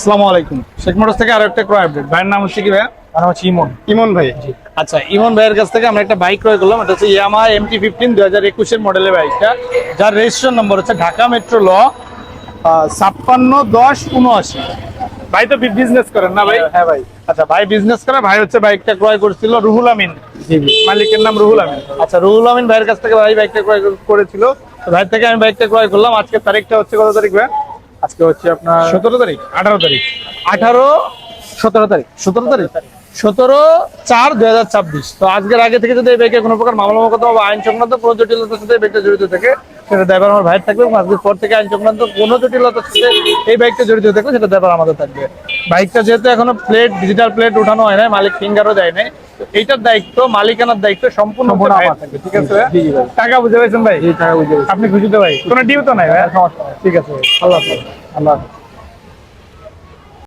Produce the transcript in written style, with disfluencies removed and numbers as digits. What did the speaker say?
আসসালামু আলাইকুম। শেখ মোটরস থেকে আরো একটা ক্রয় আপডেট। ভাইয়ের নাম হচ্ছে কি ভাইয়া? আমার হচ্ছে ইমন। ইমন ভাই। আচ্ছা, ইমন ভাইয়ের কাছ থেকে আমরা একটা বাইক ক্রয় করলাম। এটা হচ্ছে ইয়ামাহা MT-15 2021 এর মডেলের বাইকটা, যার রেজিস্ট্রেশন নম্বর হচ্ছে ঢাকা মেট্রো ল 561079। ভাই তো বিজনেস করেন না ভাই? হ্যাঁ ভাই। আচ্ছা, ভাই বিজনেস করে। ভাই হচ্ছে বাইকটা ক্রয় করছিল রুহুল আমিন, জি জি। মালিকের নাম রুহুল আমিন। আচ্ছা, রুহুল আমিন ভাইয়ের কাছ থেকে ভাই বাইকটা ক্রয় করেছিল। তো ভাই থেকে আমি বাইকটা ক্রয় করলাম। আজকে তারিখটা হচ্ছে কত তারিখ ভাই? আজকে হচ্ছে আপনার 17 তারিখ, 18 তারিখ, 17 তারিখ। 17 তারিখ, 17/4/2026। তো আজকের আগে থেকে যদি এই বাইকে কোনো প্রকার মামলা মোকদ্দমা বা আইন সংক্রান্ত কোনো জটিলতার সাথে এই বাইকটা জড়িত থাকে, সেটা দায়ভার আমার ভাইয়ের থাকবে। এবং আজকের পর থেকে আইন সংক্রান্ত কোনো জটিলতার সাথে এই বাইকটা জড়িত থাকবে, সেটা দায়ভার আমাদের থাকবে। বাইকটা যেহেতু এখনো ডিজিটাল প্লেট উঠানো হয় নাই, মালিক ফিঙ্গারও দেয় নাই, তো এইটার দায়িত্ব, মালিকানার দায়িত্ব সম্পূর্ণ ভাইয়ের থাকবে। ঠিক আছে ভাই? জি জি ভাই। টাকা বুঝে পাইছেন ভাই? এই টাকা বুঝে গেছি। আপনি খুশি তো ভাই? কোনো ডিউ তো নাই ভাই? সমস্যা নাই। ঠিক আছে ভাই, আল্লাহ হাফেজ। আল্লাহ হাফেজ।